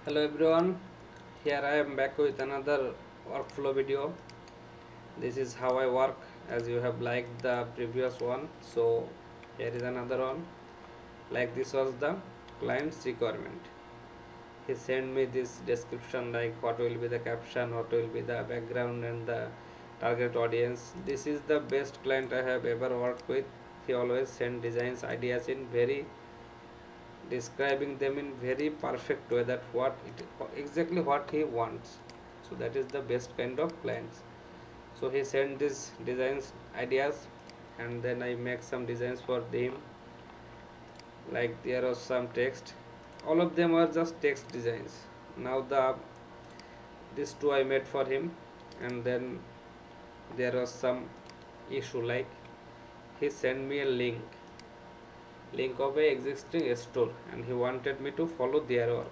Hello everyone, here I am back with another workflow video. This is how I work, as you have liked the previous one, so here is another one. Like this was the client's requirement. He sent me this description, like what will be the caption, what will be the background and the target audience. This is the best client I have ever worked with. He always send designs ideas in very describing them in very perfect way, that exactly what he wants. So that is the best kind of clients. So he sent this designs ideas, and then I make some designs for them. Like there was some text, all of them are just text designs. Now the this two I made for him. And then there was some issue, like he sent me a link of a existing store, and he wanted me to follow their work.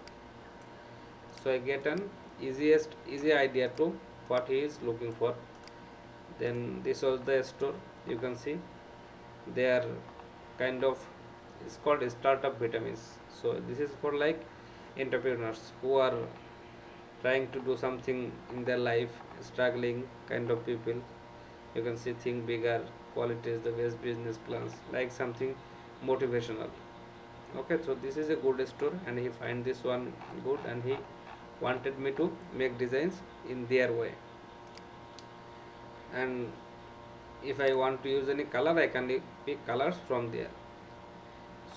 So I get an easy idea to what he is looking for. Then this was the store. You can see they are kind of, it's called startup vitamins. So this is for like entrepreneurs who are trying to do something in their life, struggling kind of people. You can see think bigger, quality is the best business plans, like something motivational. Okay, so this is a good store, and he find this one good, and he wanted me to make designs in their way. And if I want to use any color, I can pick colors from there.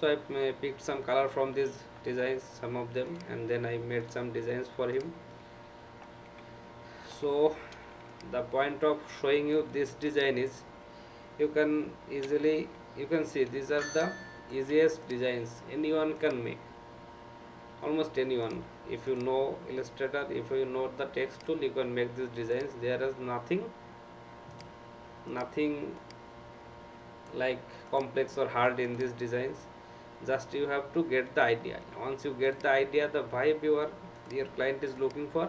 So I picked some color from these designs, some of them, and then I made some designs for him. So the point of showing you this design is, you can easily, you can see these are the easiest designs anyone can make, almost anyone. If you know illustrator, if you know the text tool, you can make these designs. There is nothing like complex or hard in these designs. Just you have to get the idea. Once you get the idea, the vibe your client is looking for,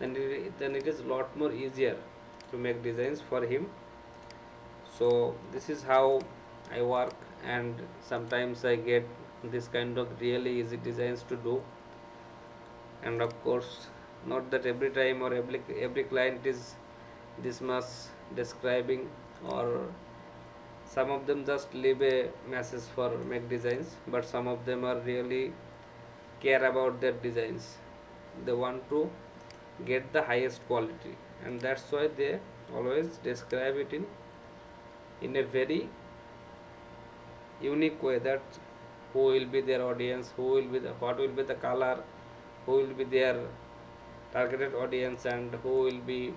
then it is a lot more easier to make designs for him. So this is how I work, and sometimes I get this kind of really easy designs to do. And of course, not that every time or every client is this much describing, or some of them just leave a message for make designs, but some of them are really care about their designs. They want to get the highest quality, and that's why they always describe it in a very unique way, that who will be their audience, who will be the, what will be the color, who will be their targeted audience, and who will be,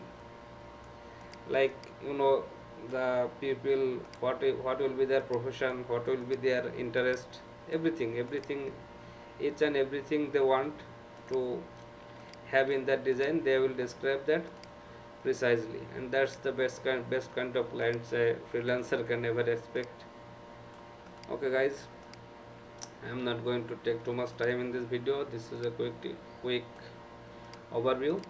like, the people, what will be their profession, what will be their interest, everything, each and everything they want to have in that design, they will describe that precisely. And that's the best kind of clients a freelancer can ever expect. Okay guys, I am not going to take too much time in this video. This is a quick overview.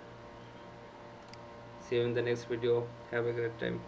See you in the next video. Have a great time.